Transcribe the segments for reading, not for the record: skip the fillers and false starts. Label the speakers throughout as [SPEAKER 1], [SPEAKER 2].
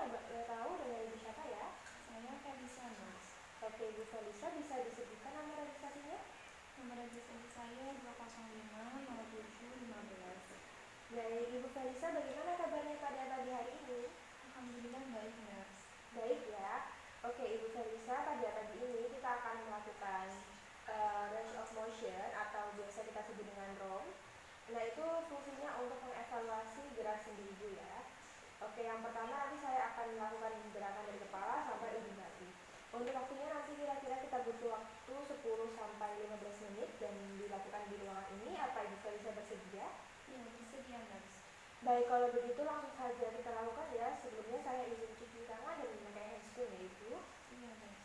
[SPEAKER 1] boleh tahu dengan Ibu siapa ya?
[SPEAKER 2] Saya Felisa, Mas.
[SPEAKER 1] Oke, Ibu Felisa, bisa disebutkan nama registrasinya?
[SPEAKER 2] Nomor registrasi saya 2050715.
[SPEAKER 1] Baik, Ibu Felisa, bagaimana kabarnya pada pagi hari ini?
[SPEAKER 2] Alhamdulillah baik, Mas.
[SPEAKER 1] Baik ya. Oke, Ibu Felisa, pada pagi ini kita akan melakukan range of motion atau biasa kita sebut dengan ROM. Nah, itu fungsinya untuk mengevaluasi gerak sendi Ibu ya. Oke, yang pertama nanti saya akan melakukan gerakan dari kepala sampai ujung kaki. Untuk waktunya nanti kira-kira kita butuh waktu 10 sampai 15 menit dan dilakukan di ruangan ini. Apa Ibu Felisa bersedia?
[SPEAKER 2] Ya, bersedia, Mas.
[SPEAKER 1] Baik, kalau begitu langsung saja kita lakukan ya. Sebelumnya saya izin cuci tangan dan memakai handscoon ya Ibu.
[SPEAKER 2] Iya, Mas.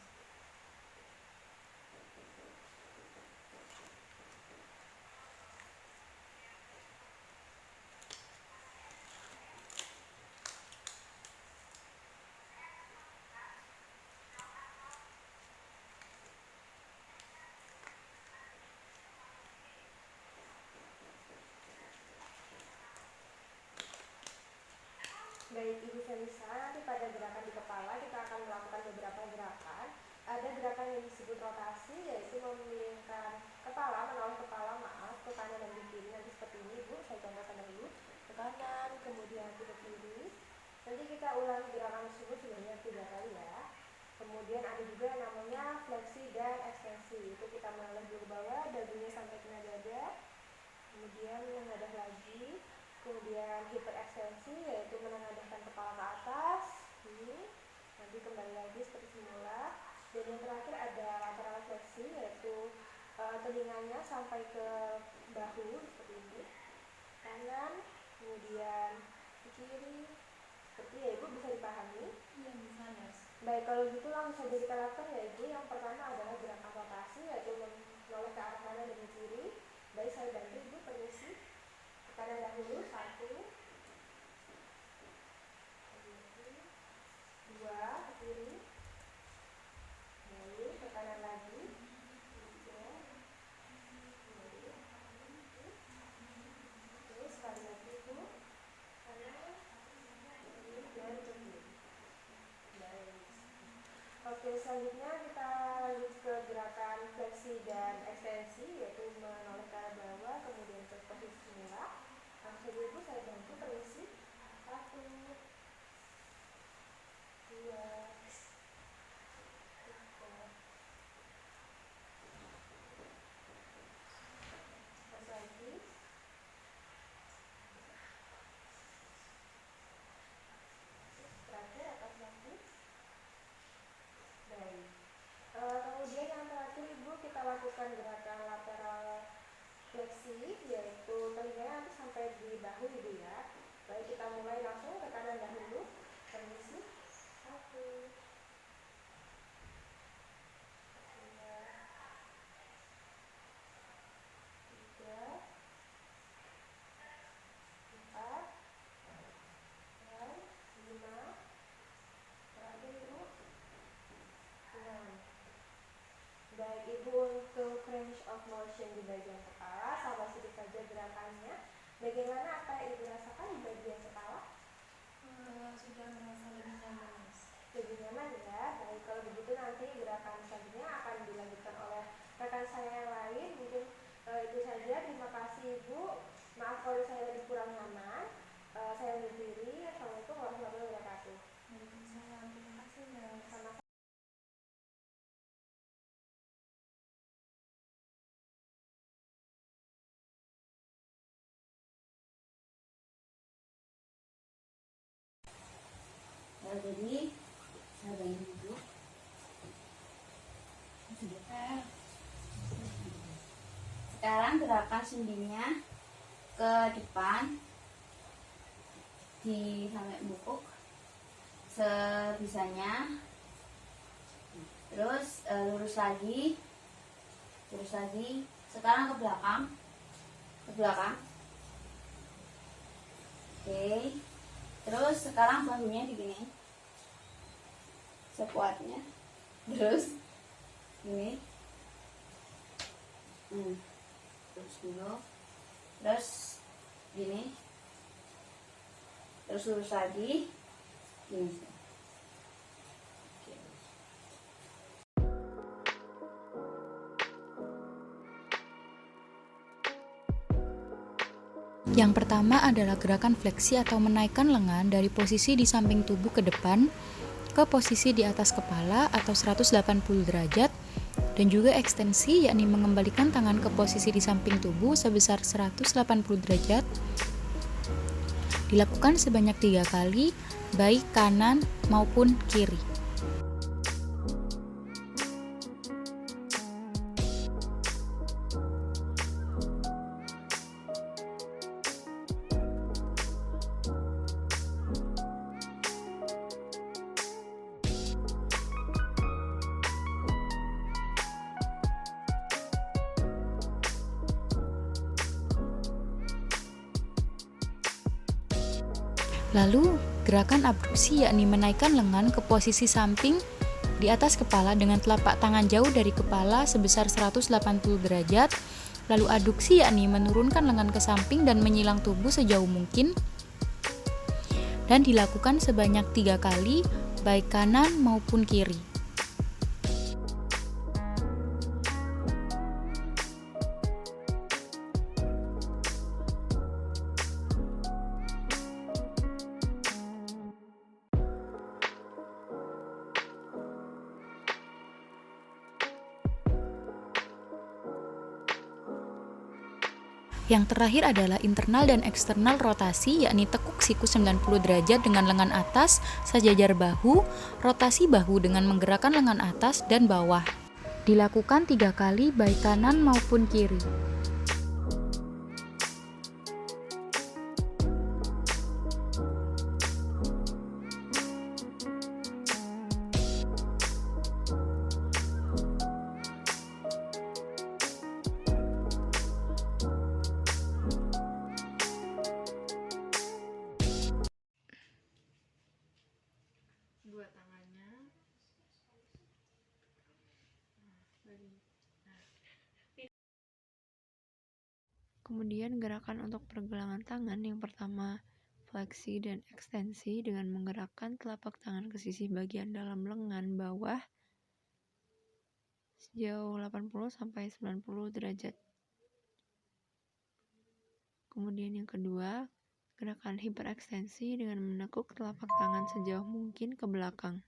[SPEAKER 1] Baik, Ibu Felisa, nanti pada gerakan di kepala kita akan melakukan beberapa gerakan. Ada gerakan yang disebut rotasi, yaitu memalingkan kepala, menoleh kepala, ke kanan dan ke kiri. Nanti seperti ini, Bu. Saya contohkan dulu. Ke kanan, kemudian ke kiri. Nanti kita ulangi gerakan tersebut sebanyak 3 kali ya. Kemudian ada juga yang namanya fleksi dan ekstensi. Itu kita menoleh dulu ke bawah, dagunya sampai kena dada. Kemudian menengadah lagi. Kemudian hiperekstensi, yaitu menengadahkan kepala ke atas. Ini nanti kembali lagi seperti semula. Dan yang terakhir ada lateral fleksi, yaitu telinganya sampai ke bahu seperti ini. Kanan, kemudian ke kiri. Seperti ya Ibu, bisa dipahami?
[SPEAKER 2] Iya, bisa, Mas.
[SPEAKER 1] Baik, kalau gitu langsung saja kita lakukan ya Ibu. Yang pertama adalah gerakan rotasi, yaitu menoleh ke arah kanan dan ke kiri. Baik, saya bantu Ibu, permisi. Ke kanan dahulu, 1, 2, ke kiri. Baik, ke kanan lagi. 3, baik. Oke, sekali lagi Ibu. Kanan, kiri, dan ke kiri. Baik. Oke, selanjutnya kita lanjut ke gerakan fleksi dan ekstensi, yaitu menoleh ke arah bawah, kemudian ke posisi semula. Langsung saja Ibu, saya bantu, permisi. 1, 2, 3. Terus lagi. Terakhir, atas lagi. Baik. Kemudian yang terakhir Ibu, kita lakukan gerakan lateral fleksi, yaitu telinganya nanti sampai di bahu Ibu ya. Baik, kita mulai langsung ke kanan dahulu. Permisi. 1, 2, 3, 4, dan 5. Terakhir Ibu, 6. Baik Ibu, untuk range of motion di bagian kepala sama sedikit saja gerakannya. Bagaimana apa yang Ibu rasakan di bagian kepala?
[SPEAKER 2] Sudah merasa lebih nyaman, Mas.
[SPEAKER 1] Lebih nyaman ya. Baik, kalau begitu nanti gerakan selanjutnya akan dilanjutkan oleh rekan saya yang lain. Mungkin itu saja. Terima kasih Ibu. Maaf kalau saya lebih kurang nyaman. Saya undur diri. Assalamualaikum warahmatullahi wabarakatuh.
[SPEAKER 2] Waalaikumsalam. Terima kasih, Mas.
[SPEAKER 1] Sama-sama.
[SPEAKER 3] Jadi saya bantu dulu. Sekarang gerakan sendinya ke depan di sampai bukuk sebisanya. Terus lurus lagi. Sekarang ke belakang. Oke. Terus sekarang bahunya begini, sekuatnya. Terus ini. Terus dulu. Terus gini. Terus lurus lagi. Gini.
[SPEAKER 4] Yang pertama adalah gerakan fleksi atau menaikkan lengan dari posisi di samping tubuh ke depan ke posisi di atas kepala atau 180 derajat, dan juga ekstensi yakni mengembalikan tangan ke posisi di samping tubuh sebesar 180 derajat. Dilakukan sebanyak 3 kali, baik kanan maupun kiri. Lalu, gerakan abduksi yakni menaikkan lengan ke posisi samping di atas kepala dengan telapak tangan jauh dari kepala sebesar 180 derajat. Lalu aduksi yakni menurunkan lengan ke samping dan menyilang tubuh sejauh mungkin. Dan dilakukan sebanyak 3 kali, baik kanan maupun kiri. Yang terakhir adalah internal dan eksternal rotasi, yakni tekuk siku 90 derajat dengan lengan atas sejajar bahu, rotasi bahu dengan menggerakkan lengan atas dan bawah. Dilakukan 3 kali baik kanan maupun kiri.
[SPEAKER 2] Dua tangannya. Kemudian gerakan untuk pergelangan tangan yang pertama fleksi dan ekstensi dengan menggerakkan telapak tangan ke sisi bagian dalam lengan bawah sejauh 80-90 derajat. Kemudian yang kedua, gerakan hiperekstensi dengan menekuk telapak tangan sejauh mungkin ke belakang.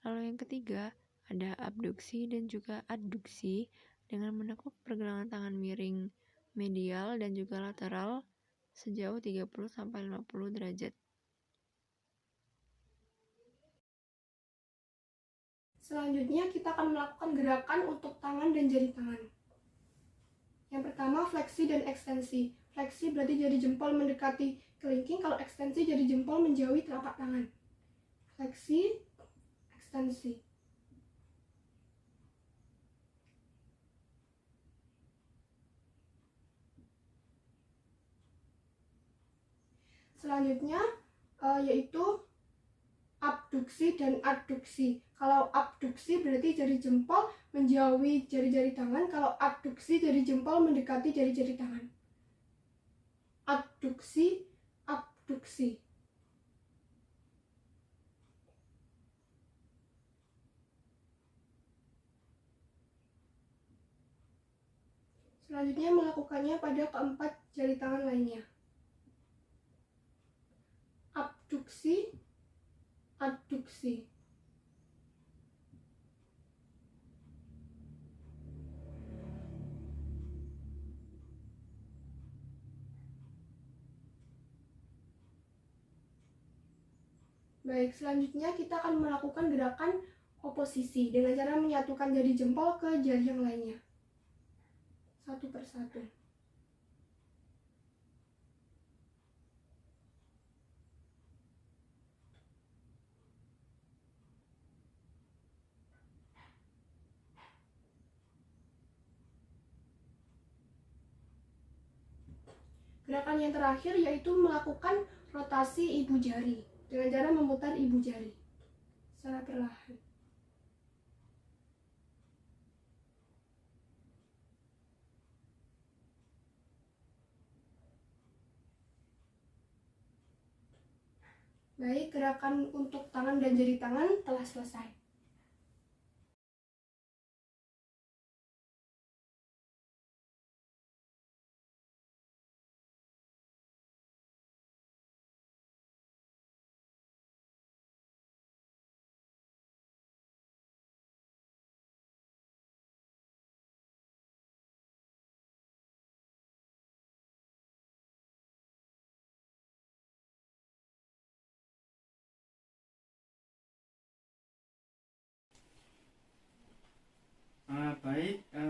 [SPEAKER 2] Lalu yang ketiga, ada abduksi dan juga adduksi dengan menekuk pergelangan tangan miring medial dan juga lateral sejauh 30-50 derajat.
[SPEAKER 1] Selanjutnya kita akan melakukan gerakan untuk tangan dan jari tangan. Yang pertama fleksi dan ekstensi. Fleksi berarti jari jempol mendekati kelingking, kalau ekstensi jari jempol menjauhi telapak tangan. Fleksi, ekstensi. Selanjutnya yaitu abduksi dan adduksi. Kalau abduksi berarti jari jempol menjauhi jari-jari tangan, kalau adduksi jari jempol mendekati jari-jari tangan. Abduksi, abduksi. Selanjutnya melakukannya pada keempat jari tangan lainnya. Abduksi, adduksi. Baik, selanjutnya kita akan melakukan gerakan oposisi dengan cara menyatukan jari jempol ke jari yang lainnya. Satu persatu. Gerakan yang terakhir yaitu melakukan rotasi ibu jari dengan cara memutar ibu jari secara perlahan. Baik, gerakan untuk tangan dan jari tangan telah selesai.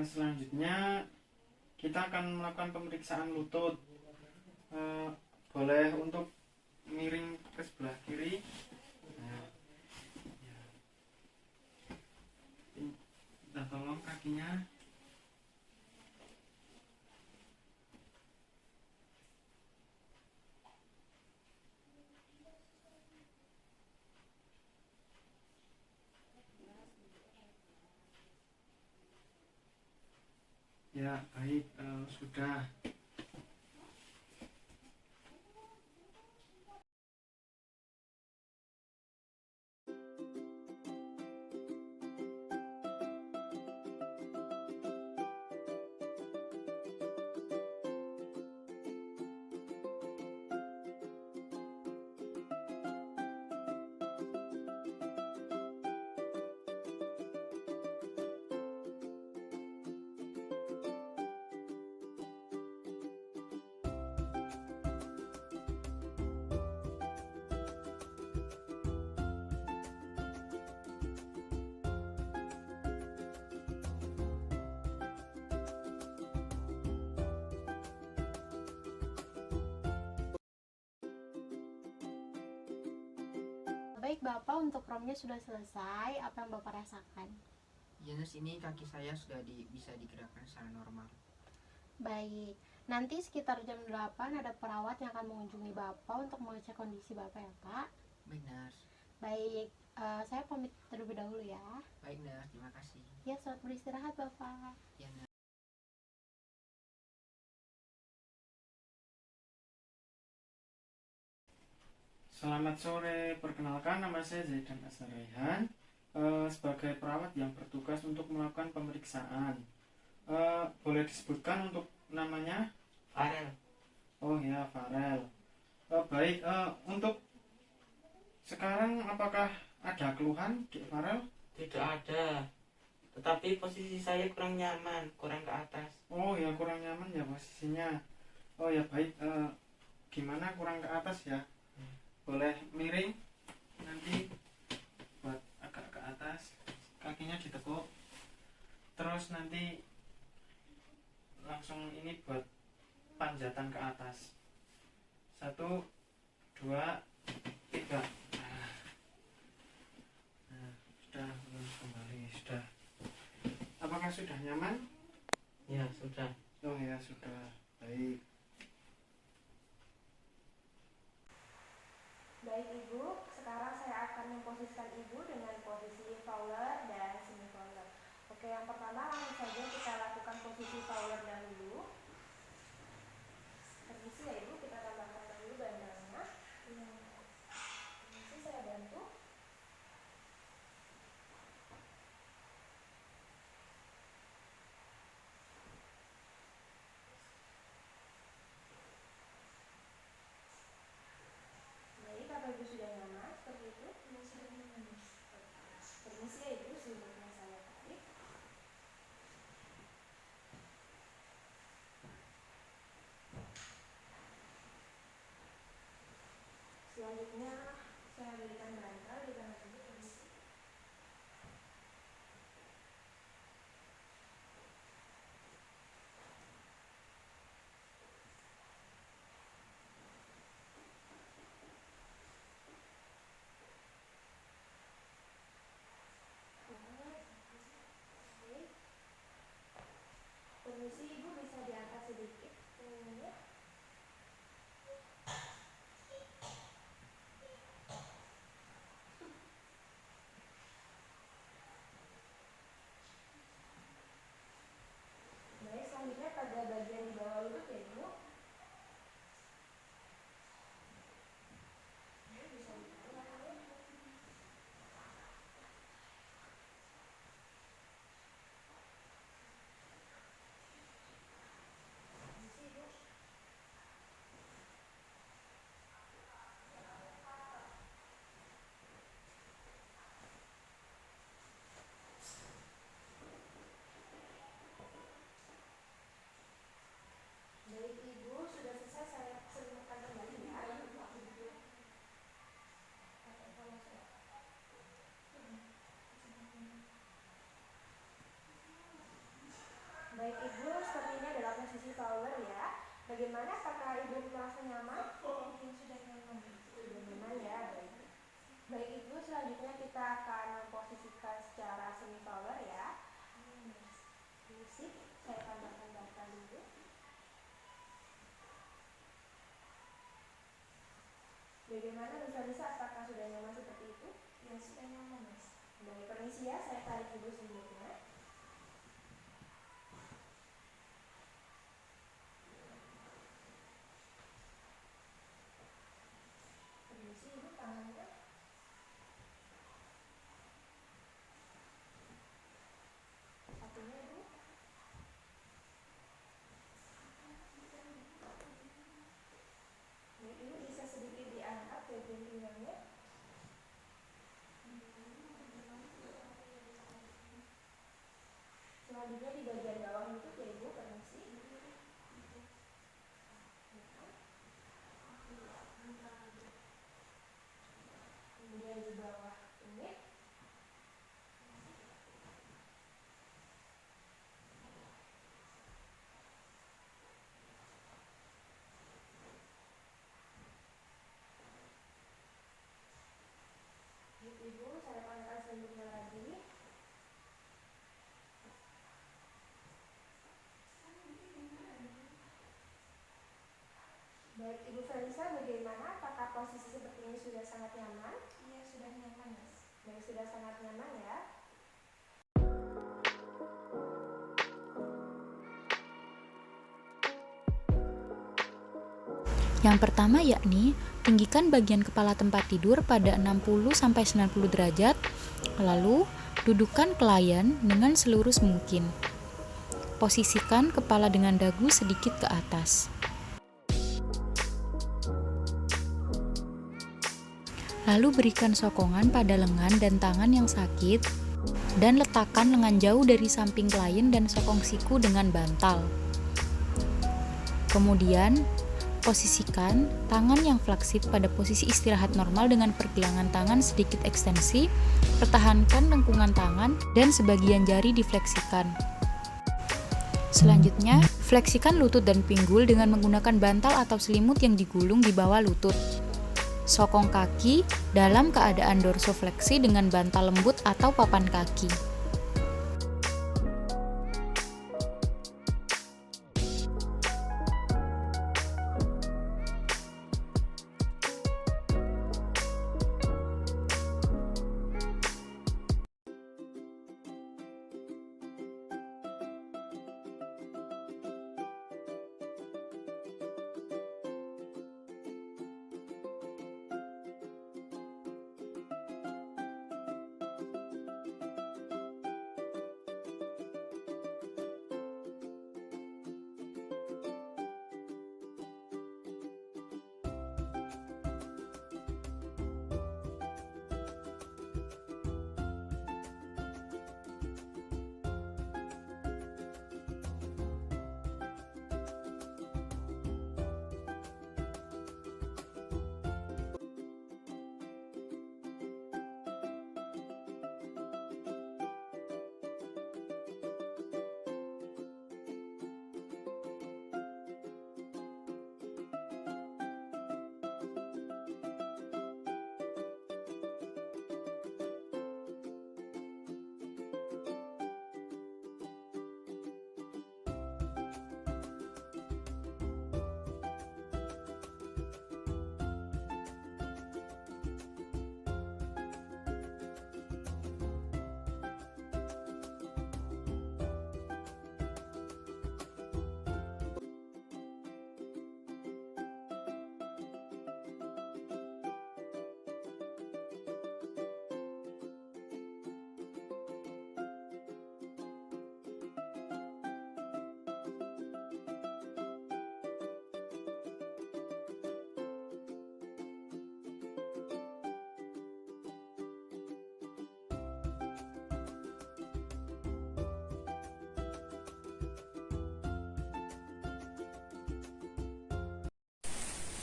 [SPEAKER 5] Selanjutnya kita akan melakukan pemeriksaan lutut. Boleh untuk miring ke sebelah kiri. Nah, ya. Kita tolong kakinya. Ya, baik, sudah.
[SPEAKER 6] Baik Bapak, untuk romnya sudah selesai. Apa yang Bapak rasakan?
[SPEAKER 7] Ya nurse, ini kaki saya sudah bisa digerakkan secara normal.
[SPEAKER 6] Baik, nanti sekitar jam 8 ada perawat yang akan mengunjungi Bapak untuk mengecek kondisi Bapak ya Pak.
[SPEAKER 7] Baik nurse.
[SPEAKER 6] Baik, saya pamit terlebih dahulu ya.
[SPEAKER 7] Baik nurse, terima kasih.
[SPEAKER 6] Ya, selamat beristirahat Bapak.
[SPEAKER 7] Ya nurse.
[SPEAKER 5] Selamat sore, perkenalkan nama saya Zaidan Azhar-Raihan, sebagai perawat yang bertugas untuk melakukan pemeriksaan. Boleh disebutkan untuk namanya?
[SPEAKER 7] Farel.
[SPEAKER 5] Oh ya, Farel. Baik, untuk sekarang apakah ada keluhan, Dek Farel?
[SPEAKER 8] Tidak ada, tetapi posisi saya kurang nyaman, kurang ke atas.
[SPEAKER 5] Oh ya, kurang nyaman ya posisinya. Oh ya, baik, gimana kurang ke atas ya? Boleh miring nanti buat agak ke atas, kakinya ditekuk, terus nanti langsung ini buat panjatan ke atas. 1, 2, 3. Nah, sudah kembali, sudah. Apakah sudah nyaman?
[SPEAKER 8] Ya, sudah.
[SPEAKER 5] Oh ya, sudah. Baik.
[SPEAKER 1] Baik Ibu, sekarang saya akan memposisikan Ibu dengan posisi Fowler dan semi Fowler. Oke, yang pertama langsung saja kita lakukan posisi Fowler dahulu. Permisi ya Ibu, kita tambahkan dahulu bantalnya. Permisi, saya bantu. Baik, apa Ibu sudah nyaman seperti itu? Permisi ya Ibu, selanjutnya saya tarik. Selanjutnya saya berikan bantal di tangan Ibu. Permisi. Permisi Ibu, bisa diangkat sedikit punggungnya. Permisi, saya tambahkan data dulu. Bagaimana Lisa, apakah sudah nyaman seperti itu? Ya, sudah nyaman, Mas. Baik, permisi ya, saya tarik dulu selimutnya. Permisi, Ibu, tangannya. Satunya, Ibu. Baik, Ibu bisa sedikit diangkat bagian pinggangnya. Selanjutnya di bagian bawah lutut ya Ibu, permisi. Kemudian di bawah tumit. Ibu, saya panggilkan selanjutnya lagi. Baik, Ibu Felisa, bagaimana? Apakah posisi seperti ini sudah sangat nyaman? Iya, sudah nyaman, Mas. Baik, sudah sangat nyaman ya.
[SPEAKER 4] Yang pertama yakni tinggikan bagian kepala tempat tidur pada 60-90 derajat, lalu dudukkan klien dengan selurus mungkin. Posisikan kepala dengan dagu sedikit ke atas. Lalu berikan sokongan pada lengan dan tangan yang sakit dan letakkan lengan jauh dari samping klien dan sokong siku dengan bantal. Kemudian, posisikan tangan yang fleksib pada posisi istirahat normal dengan pergelangan tangan sedikit ekstensi, pertahankan lengkungan tangan dan sebagian jari difleksikan. Selanjutnya, fleksikan lutut dan pinggul dengan menggunakan bantal atau selimut yang digulung di bawah lutut. Sokong kaki dalam keadaan dorsofleksi dengan bantal lembut atau papan kaki.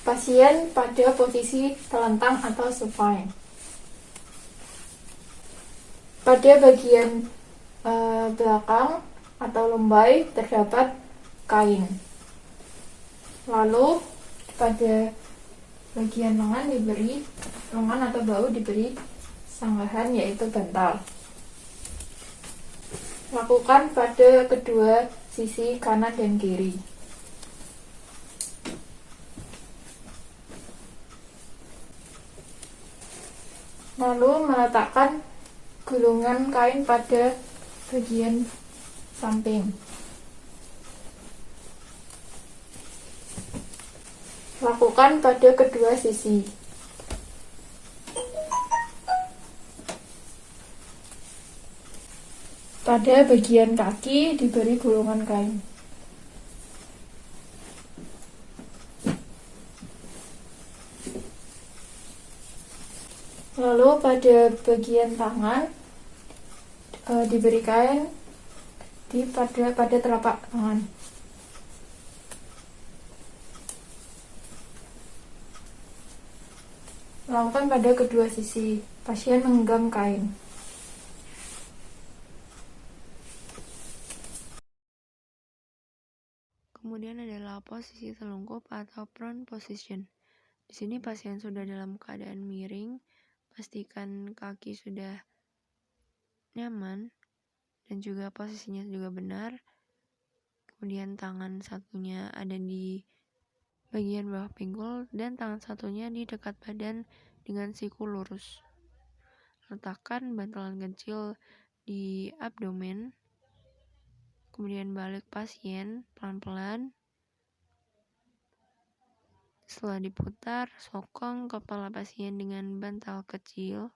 [SPEAKER 9] Pasien pada posisi telentang atau supine. Pada bagian belakang atau lembai terdapat kain. Lalu pada bagian lengan atau bahu diberi sanggahan yaitu bantal. Lakukan pada kedua sisi kanan dan kiri. Lalu meletakkan gulungan kain pada bagian samping. Lakukan pada kedua sisi. Pada bagian kaki diberi gulungan kain. Lalu pada bagian tangan diberi kain pada telapak tangan. Lakukan pada kedua sisi. Pasien menggenggam kain.
[SPEAKER 2] Kemudian adalah posisi telungkup atau prone position. Di sini pasien sudah dalam keadaan miring, pastikan kaki sudah nyaman dan juga posisinya juga benar. Kemudian tangan satunya ada di bagian bawah pinggul dan tangan satunya di dekat badan dengan siku lurus. Letakkan bantalan kecil di abdomen. Kemudian balik pasien pelan-pelan. Setelah diputar, sokong kepala pasien dengan bantal kecil.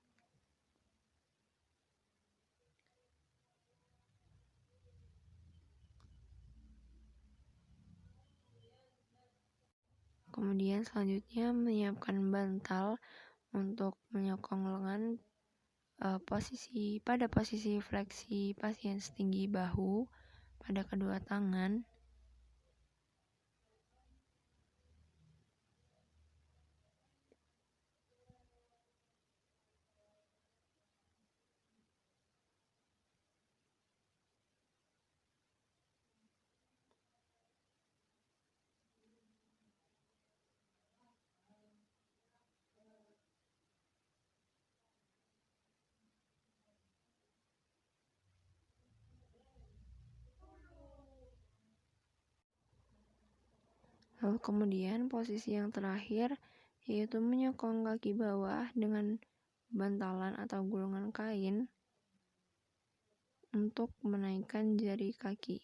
[SPEAKER 2] Kemudian selanjutnya menyiapkan bantal untuk menyokong lengan pada posisi fleksi pasien setinggi bahu pada kedua tangan. Lalu kemudian posisi yang terakhir yaitu menyokong kaki bawah dengan bantalan atau gulungan kain untuk menaikkan jari kaki.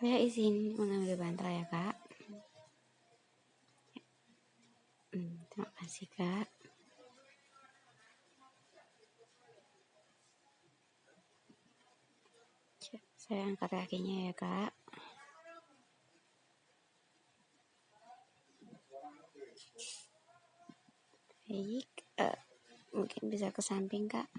[SPEAKER 10] Saya izin mengambil bantal ya kak. Terima kasih kak. Saya angkat kakinya ya kak. Baik, mungkin bisa ke samping kak.